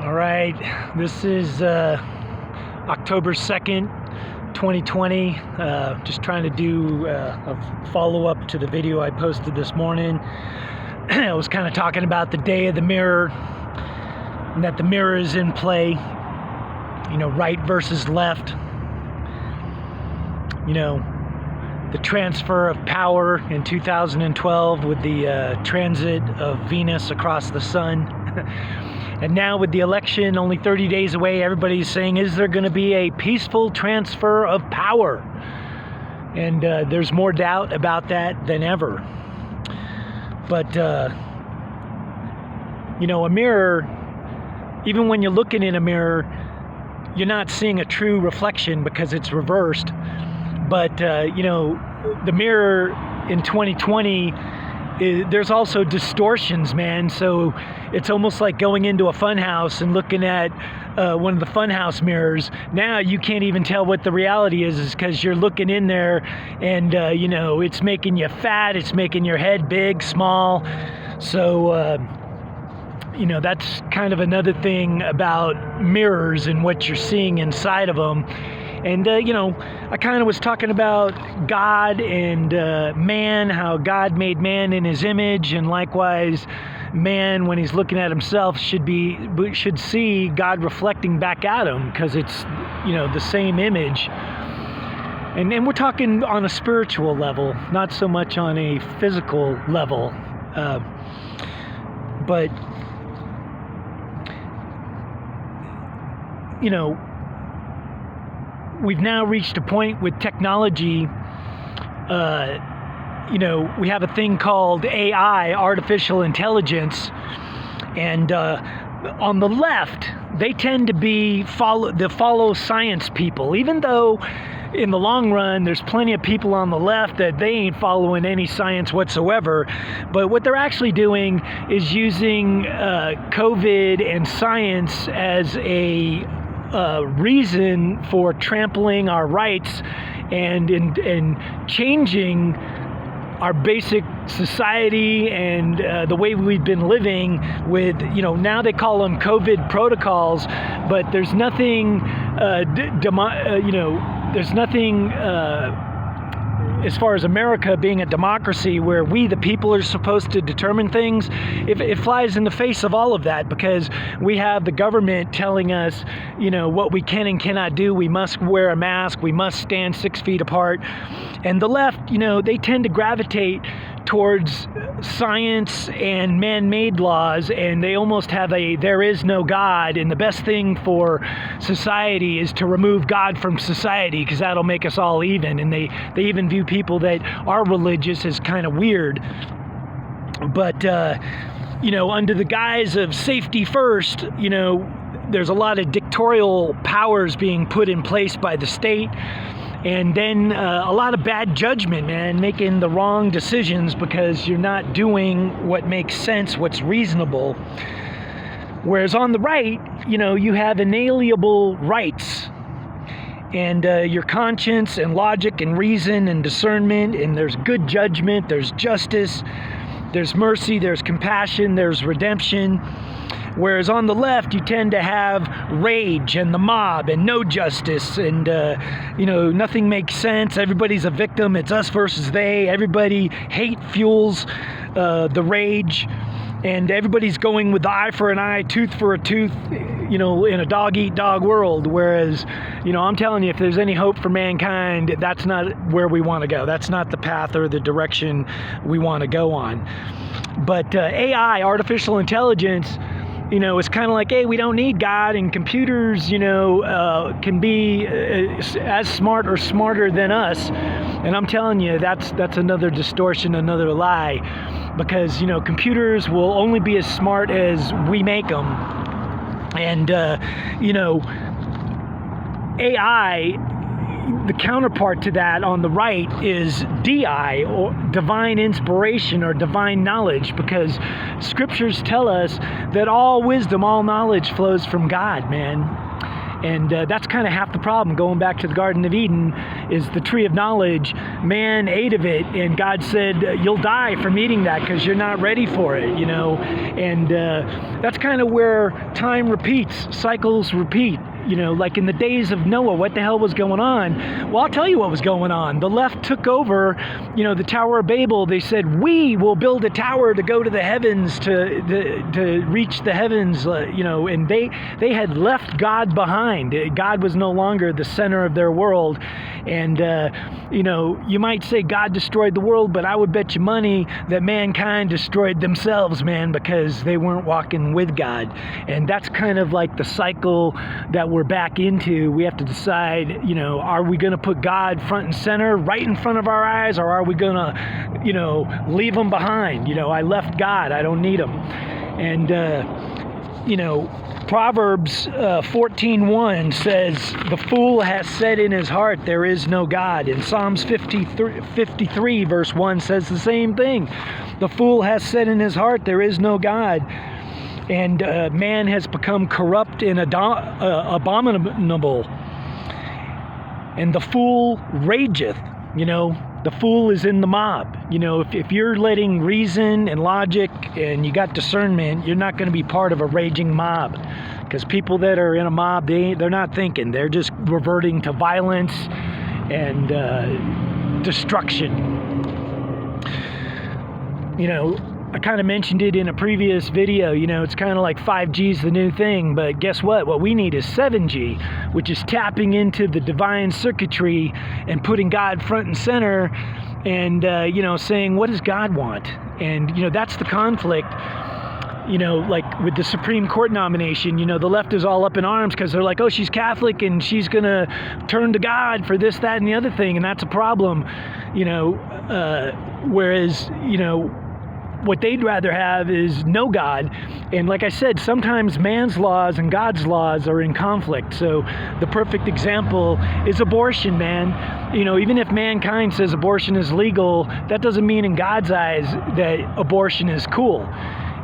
All right, this is October 2nd, 2020. Just trying to do a follow-up to the video I posted this morning. I was kind of talking about the day of the mirror, and that the mirror is in play, right versus left, the transfer of power in 2012 with the transit of Venus across the sun. And now with the election only 30 days away, everybody's saying, is there going to be a peaceful transfer of power? And there's more doubt about that than ever. But, a mirror, even when you're looking in a mirror, you're not seeing a true reflection because it's reversed. But, the mirror in 2020, there's also distortions, man. So it's almost like going into a funhouse and looking at one of the funhouse mirrors. Now you can't even tell what the reality is because you're looking in there and, it's making you fat. It's making your head big, small. So, that's kind of another thing about mirrors and what you're seeing inside of them. And, I kind of was talking about God and man, how God made man in his image, and likewise, man, when he's looking at himself, should see God reflecting back at him because it's, the same image. And we're talking on a spiritual level, not so much on a physical level. But, we've now reached a point with technology, we have a thing called AI, artificial intelligence, and on the left, they tend to be follow science people, even though in the long run, there's plenty of people on the left that they ain't following any science whatsoever. But what they're actually doing is using COVID and science as a reason for trampling our rights and changing our basic society and the way we've been living with, now they call them COVID protocols, but there's nothing, there's nothing as far as America being a democracy where we, the people, are supposed to determine things. It flies in the face of all of that because we have the government telling us, what we can and cannot do. We must wear a mask. We must stand 6 feet apart. And the left, they tend to gravitate towards science and man-made laws, and they almost have there is no God, and the best thing for society is to remove God from society because that'll make us all even. And they even view people that are religious as kind of weird. But, under the guise of safety first, there's a lot of dictatorial powers being put in place by the state. And then a lot of bad judgment, man, making the wrong decisions because you're not doing what makes sense, what's reasonable. Whereas on the right, you have inalienable rights. And your conscience and logic and reason and discernment, and there's good judgment, there's justice, there's mercy, there's compassion, there's redemption. Whereas on the left, you tend to have rage and the mob and no justice and, nothing makes sense. Everybody's a victim. It's us versus they. Hate fuels the rage. And everybody's going with the eye for an eye, tooth for a tooth, in a dog-eat-dog world. Whereas, I'm telling you, if there's any hope for mankind, that's not where we want to go. That's not the path or the direction we want to go on. But AI, artificial intelligence, it's kind of like, hey, we don't need God, and computers, can be as smart or smarter than us. And I'm telling you, that's another distortion, another lie, because, computers will only be as smart as we make them. And, AI, the counterpart to that on the right is DI, or divine inspiration or divine knowledge, because scriptures tell us that all wisdom, all knowledge flows from God, man. And that's kind of half the problem. Going back to the Garden of Eden, is the tree of knowledge. Man ate of it, and God said, you'll die from eating that because you're not ready for it, And that's kind of where time repeats, cycles repeat. Like in the days of Noah, what the hell was going on? Well, I'll tell you what was going on. The left took over, the Tower of Babel. They said, we will build a tower to go to the heavens, to reach the heavens, and they had left God behind. God was no longer the center of their world. And, you might say God destroyed the world, but I would bet you money that mankind destroyed themselves, man, because they weren't walking with God. And that's kind of like the cycle that we're back into. We have to decide, are we going to put God front and center, right in front of our eyes, or are we going to, leave him behind? I left God. I don't need him. And, Proverbs 14:1 says, the fool has said in his heart, there is no God. And Psalms 53 verse 1 says the same thing. The fool has said in his heart, there is no God. And man has become corrupt and abominable. And the fool rageth, the fool is in the mob. If you're letting reason and logic and you got discernment, you're not going to be part of a raging mob. Because people that are in a mob, they're not thinking. They're just reverting to violence and destruction. I kind of mentioned it in a previous video, it's kind of like 5G's the new thing, but guess what? What we need is 7G, which is tapping into the divine circuitry and putting God front and center and, saying, what does God want? And, that's the conflict, like with the Supreme Court nomination, the left is all up in arms because they're like, oh, she's Catholic and she's going to turn to God for this, that, and the other thing. And that's a problem, whereas, what they'd rather have is no God. And like I said, sometimes man's laws and God's laws are in conflict. So the perfect example is abortion, man. Even if mankind says abortion is legal, that doesn't mean in God's eyes that abortion is cool.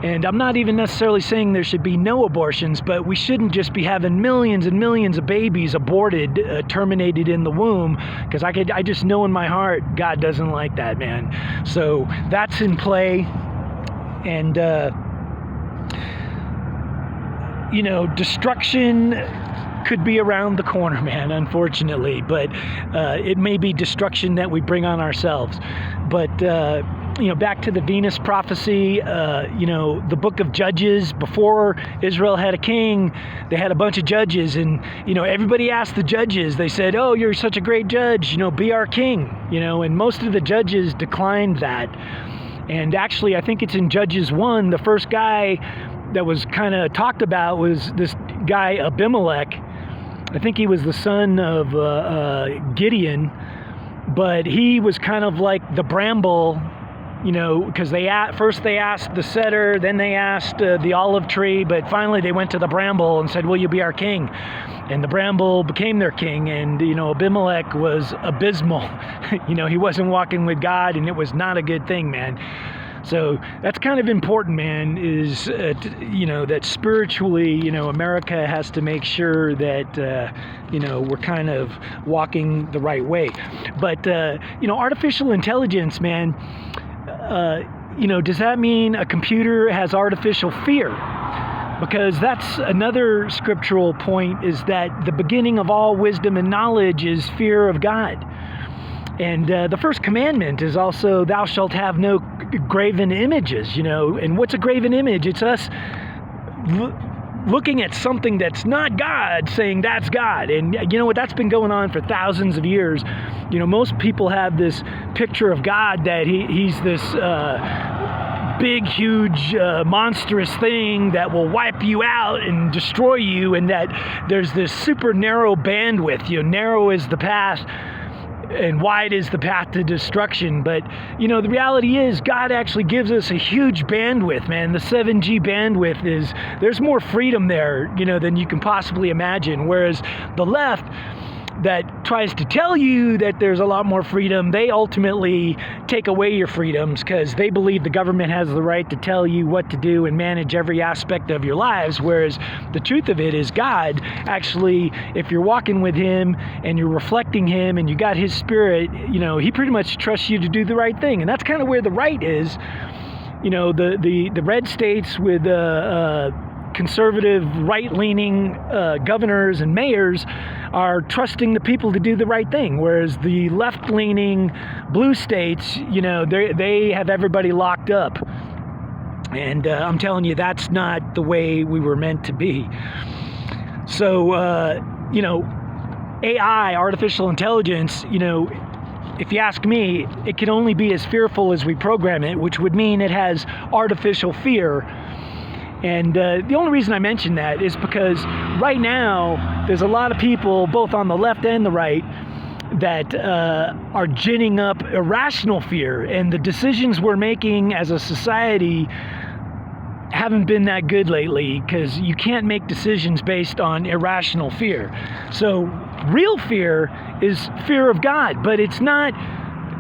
And I'm not even necessarily saying there should be no abortions, but we shouldn't just be having millions and millions of babies aborted, terminated in the womb, because I just know in my heart God doesn't like that, man. So that's in play. And, destruction could be around the corner, man, unfortunately. But it may be destruction that we bring on ourselves. But, back to the Venus prophecy, the book of Judges, before Israel had a king, they had a bunch of judges. And, everybody asked the judges, they said, oh, you're such a great judge, be our king, and most of the judges declined that. And actually, I think it's in Judges 1, the first guy that was kind of talked about was this guy Abimelech. I think he was the son of Gideon, but he was kind of like the bramble, because first they asked the cedar, then they asked the olive tree, but finally they went to the bramble and said, will you be our king? And the bramble became their king, and, Abimelech was abysmal. He wasn't walking with God, and it was not a good thing, man. So that's kind of important, man, is, that spiritually, America has to make sure that, we're kind of walking the right way. But, artificial intelligence, man, does that mean a computer has artificial fear? Because that's another scriptural point, is that the beginning of all wisdom and knowledge is fear of God. And the first commandment is also, thou shalt have no graven images, And what's a graven image? It's us looking at something that's not God, saying that's God. And you know what? That's been going on for thousands of years. Most people have this picture of God that he's this big, huge, monstrous thing that will wipe you out and destroy you, and that there's this super narrow bandwidth. Narrow is the path and wide is the path to destruction. But, the reality is God actually gives us a huge bandwidth, man. The 7G bandwidth there's more freedom there, than you can possibly imagine. Whereas the left, that tries to tell you that there's a lot more freedom, they ultimately take away your freedoms because they believe the government has the right to tell you what to do and manage every aspect of your lives, whereas the truth of it is God actually, if you're walking with him and you're reflecting him and you got his spirit, he pretty much trusts you to do the right thing. And that's kind of where the right is. The red states with conservative, right-leaning governors and mayors are trusting the people to do the right thing, whereas the left-leaning blue states, they have everybody locked up. And I'm telling you, that's not the way we were meant to be. So, AI, artificial intelligence, if you ask me, it can only be as fearful as we program it, which would mean it has artificial fear. And the only reason I mention that is because right now there's a lot of people, both on the left and the right, that are ginning up irrational fear. And the decisions we're making as a society haven't been that good lately because you can't make decisions based on irrational fear. So real fear is fear of God, but it's not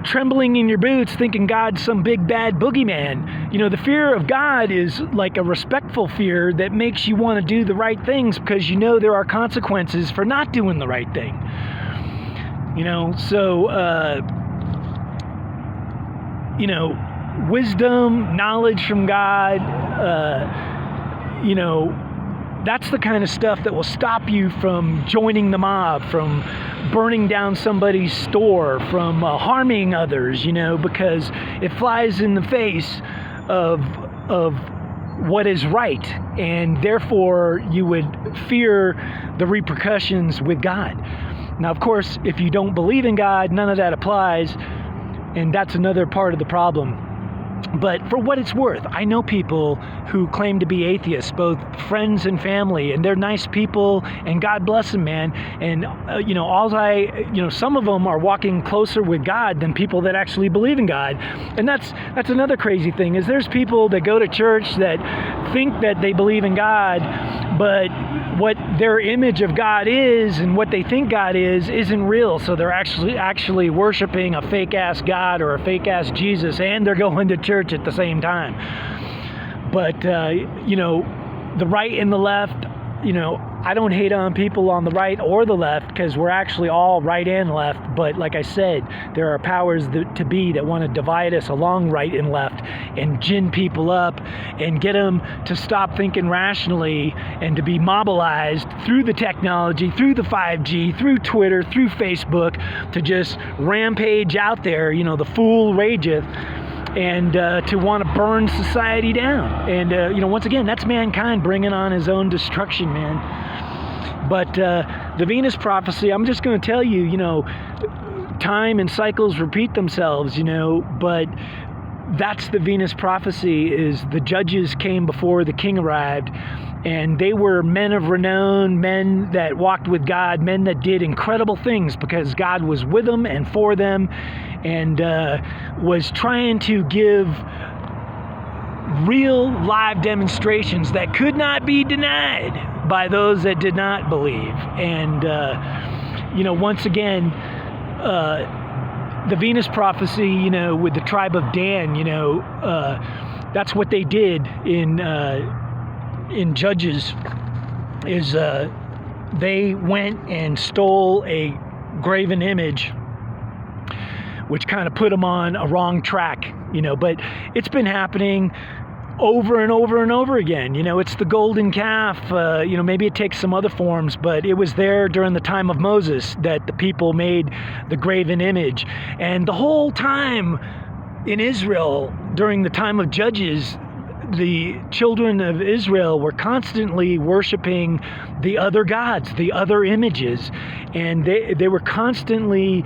trembling in your boots thinking God's some big bad boogeyman. The fear of God is like a respectful fear that makes you want to do the right things because there are consequences for not doing the right thing. Wisdom, knowledge from God, that's the kind of stuff that will stop you from joining the mob, from burning down somebody's store, from harming others, because it flies in the face of what is right, and therefore you would fear the repercussions with God. Now, of course, if you don't believe in God, none of that applies, and that's another part of the problem. But for what it's worth, I know people who claim to be atheists, both friends and family, and they're nice people, and God bless them, man. And, some of them are walking closer with God than people that actually believe in God. And that's another crazy thing, is there's people that go to church that think that they believe in God, but what their image of God is and what they think God is isn't real. So they're actually worshiping a fake-ass God or a fake-ass Jesus, and they're going to church at the same time. But, the right and the left, I don't hate on people on the right or the left because we're actually all right and left. But like I said, there are powers to be that want to divide us along right and left and gin people up and get them to stop thinking rationally and to be mobilized through the technology, through the 5G, through Twitter, through Facebook, to just rampage out there, the fool rageth, and to want to burn society down. And, once again, that's mankind bringing on his own destruction, man. But the Venus prophecy, I'm just going to tell you, time and cycles repeat themselves, but that's the Venus prophecy, is the judges came before the king arrived, and they were men of renown, men that walked with God, men that did incredible things because God was with them and for them, and was trying to give real live demonstrations that could not be denied by those that did not believe. And once again, the Venus prophecy, with the tribe of Dan, that's what they did in Judges, is they went and stole a graven image, which kind of put them on a wrong track, but it's been happening over and over and over again. It's the golden calf. Maybe it takes some other forms, but it was there during the time of Moses that the people made the graven image. And the whole time in Israel, during the time of Judges, the children of Israel were constantly worshiping the other gods, the other images, and they were constantly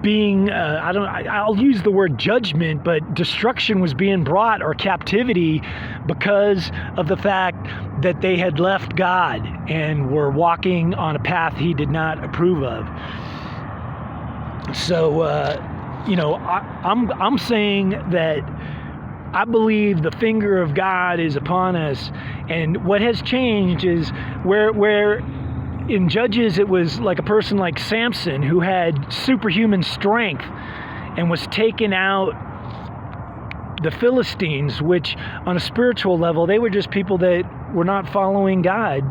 I'll use the word judgment, but destruction was being brought, or captivity, because of the fact that they had left God and were walking on a path he did not approve of. So, I'm saying that I believe the finger of God is upon us, and what has changed is where in Judges, it was like a person like Samson who had superhuman strength and was taken out the Philistines, which on a spiritual level, they were just people that were not following God.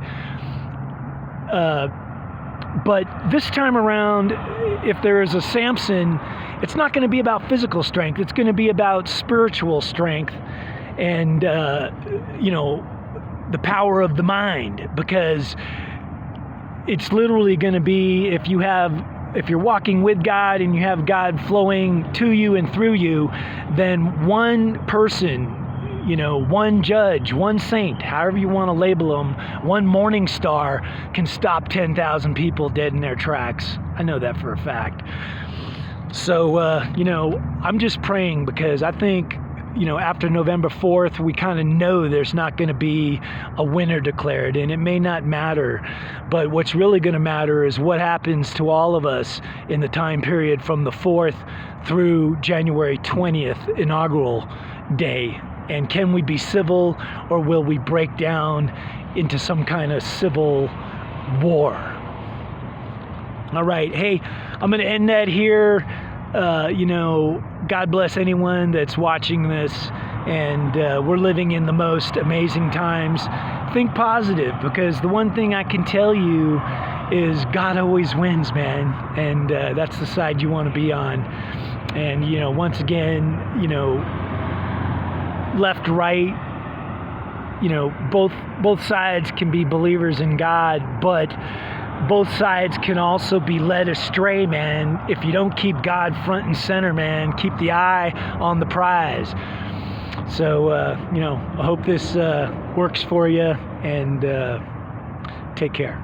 But this time around, if there is a Samson, it's not going to be about physical strength. It's going to be about spiritual strength and, the power of the mind, because it's literally going to be if you're walking with God and you have God flowing to you and through you, then one person, one judge, one saint, however you want to label them, one morning star can stop 10,000 people dead in their tracks. I know that for a fact. So, I'm just praying, because I think, after November 4th, we kind of know there's not going to be a winner declared, and it may not matter. But what's really going to matter is what happens to all of us in the time period from the 4th through January 20th, inaugural day. And can we be civil, or will we break down into some kind of civil war? All right. Hey, I'm going to end that here. God bless anyone that's watching this, and we're living in the most amazing times. Think positive, because the one thing I can tell you is God always wins, man, and that's the side you want to be on. And once again, left, right, both sides can be believers in God, but both sides can also be led astray, man, if you don't keep God front and center, man. Keep the eye on the prize. So, I hope this works for you, and take care.